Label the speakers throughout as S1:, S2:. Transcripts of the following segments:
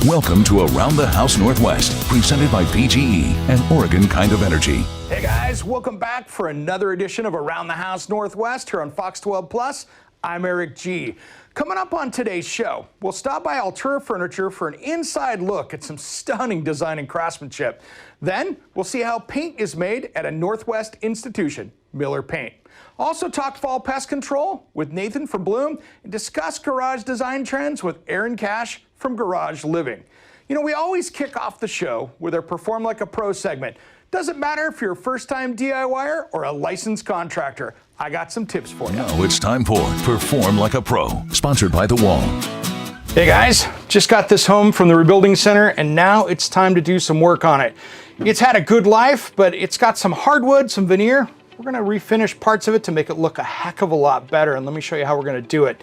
S1: Welcome to Around the House Northwest, presented by PGE and Oregon Kind of Energy.
S2: Hey guys, welcome back for another edition of Around the House Northwest here on Fox 12 Plus. I'm Eric G. Coming up on today's show, we'll stop by Altura Furniture for an inside look at some stunning design and craftsmanship. Then we'll see how paint is made at a Northwest institution, Miller Paint. Also talk fall pest control with Nathan from Bloom and discuss garage design trends with Aaron Cash from Garage Living. You know, we always kick off the show with our Perform Like a Pro segment. Doesn't matter if you're a first-time DIYer or a licensed contractor. I got some tips for you.
S1: Now it's time for Perform Like a Pro, sponsored by The Wall.
S2: Hey guys, just got this home from the rebuilding center and now it's time to do some work on it. It's had a good life, but it's got some hardwood, some veneer. We're gonna refinish parts of it to make it look a heck of a lot better, and let me show you how we're gonna do it.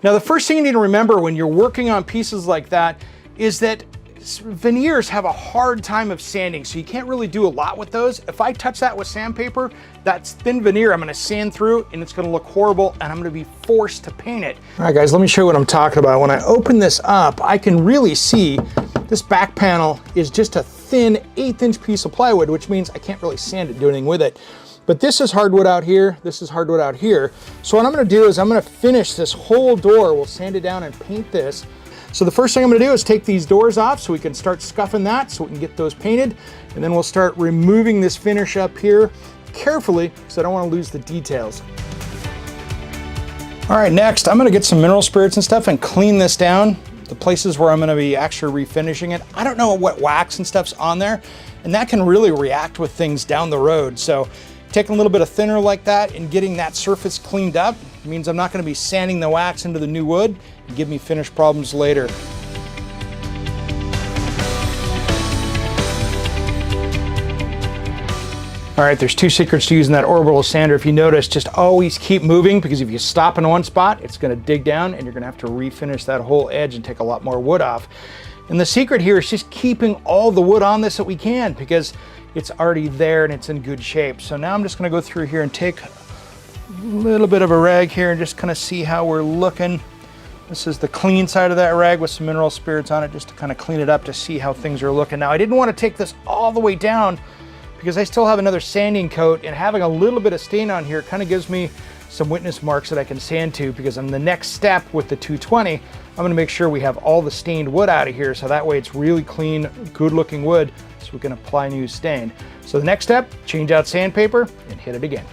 S2: Now, the first thing you need to remember when you're working on pieces like that is that veneers have a hard time of sanding, so you can't really do a lot with those. If I touch that with sandpaper, that's thin veneer, I'm gonna sand through and it's gonna look horrible and I'm gonna be forced to paint it. All right guys, let me show you what I'm talking about. When I open this up, I can really see this back panel is just a thin 1/8" piece of plywood, which means I can't really sand it, do anything with it. But this is hardwood out here, this is hardwood out here. So what I'm gonna do is I'm gonna finish this whole door. We'll sand it down and paint this. So the first thing I'm gonna do is take these doors off so we can start scuffing that so we can get those painted. And then we'll start removing this finish up here carefully because I don't wanna lose the details. All right, next I'm gonna get some mineral spirits and stuff and clean this down. The places where I'm gonna be actually refinishing it. I don't know what wax and stuff's on there, and that can really react with things down the road. So taking a little bit of thinner like that and getting that surface cleaned up means I'm not going to be sanding the wax into the new wood and give me finish problems later. All right, there's 2 secrets to using that orbital sander. If you notice, just always keep moving, because if you stop in one spot, it's going to dig down and you're going to have to refinish that whole edge and take a lot more wood off. And the secret here is just keeping all the wood on this that we can, because it's already there and it's in good shape. So now I'm just gonna go through here and take a little bit of a rag here and just kind of see how we're looking. This is the clean side of that rag with some mineral spirits on it, just to kind of clean it up to see how things are looking. Now, I didn't want to take this all the way down because I still have another sanding coat, and having a little bit of stain on here kind of gives me some witness marks that I can sand to, because on the next step with the 220, I'm gonna make sure we have all the stained wood out of here, so that way it's really clean, good looking wood, so we can apply new stain. So the next step, change out sandpaper and hit it again.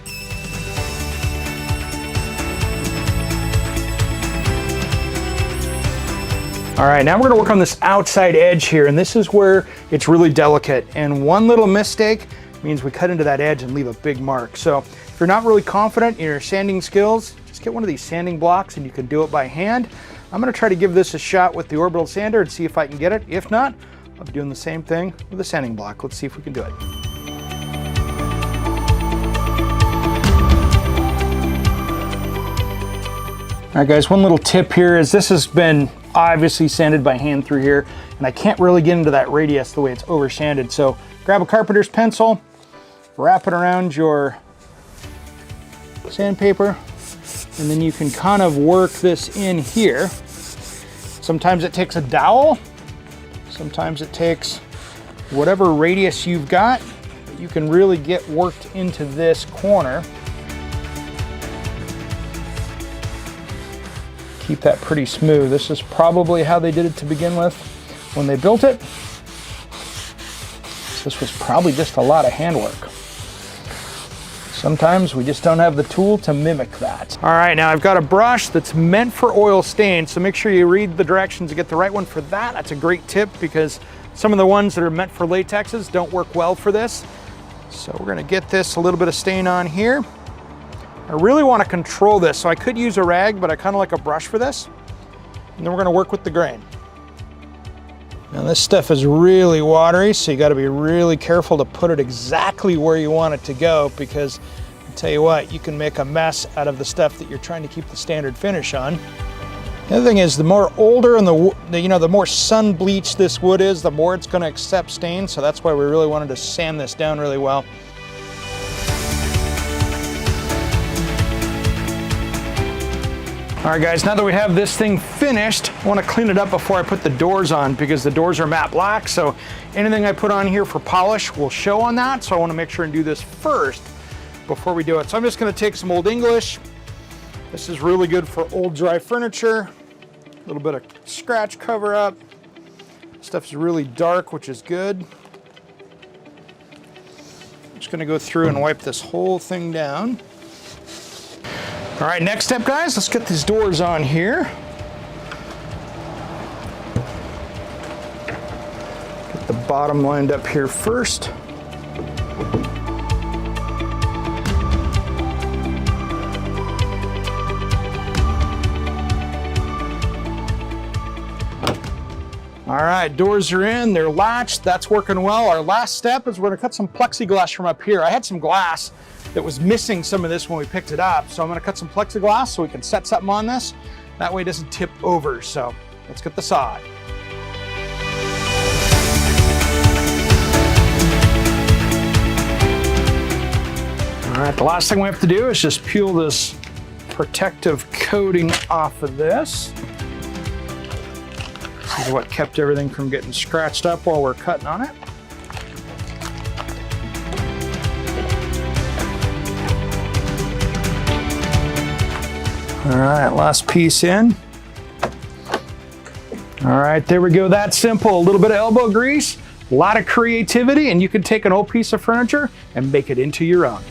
S2: All right, now we're gonna work on this outside edge here, and this is where it's really delicate, and one little mistake means we cut into that edge and leave a big mark. So if you're not really confident in your sanding skills, just get one of these sanding blocks and you can do it by hand. I'm gonna try to give this a shot with the orbital sander and see if I can get it. If not, I'll be doing the same thing with a sanding block. Let's see if we can do it. All right guys, one little tip here is this has been obviously sanded by hand through here, and I can't really get into that radius the way it's over sanded. So grab a carpenter's pencil, wrap it around your sandpaper, and then you can kind of work this in here. Sometimes it takes a dowel, sometimes it takes whatever radius you've got, but you can really get worked into this corner. Keep that pretty smooth. This is probably how they did it to begin with when they built it. This was probably just a lot of handwork. Sometimes we just don't have the tool to mimic that. All right, now I've got a brush that's meant for oil stain, so make sure you read the directions to get the right one for that. That's a great tip, because some of the ones that are meant for latexes don't work well for this. So we're gonna get this a little bit of stain on here. I really wanna control this, so I could use a rag, but I kinda like a brush for this. And then we're gonna work with the grain. Now this stuff is really watery, so you gotta be really careful to put it exactly where you want it to go, because I'll tell you what, you can make a mess out of the stuff that you're trying to keep the standard finish on. The other thing is, the more older and the more sun bleached this wood is, the more it's gonna accept stain, so that's why we really wanted to sand this down really well. All right, guys, now that we have this thing finished, I want to clean it up before I put the doors on because the doors are matte black. So anything I put on here for polish will show on that. So I want to make sure and do this first before we do it. So I'm just going to take some Old English. This is really good for old dry furniture. A little bit of scratch cover up. Stuff's really dark, which is good. I'm just going to go through and wipe this whole thing down. All right, next step, guys, let's get these doors on here. Get the bottom lined up here first. All right, doors are in, they're latched, that's working well. Our last step is we're gonna cut some plexiglass from up here. I had some glass that was missing some of this when we picked it up, so I'm gonna cut some plexiglass so we can set something on this. That way it doesn't tip over, so let's get the saw. All right, the last thing we have to do is just peel this protective coating off of this. This is what kept everything from getting scratched up while we're cutting on it. All right, last piece in. All right, there we go. That's simple. A little bit of elbow grease, a lot of creativity, and you can take an old piece of furniture and make it into your own.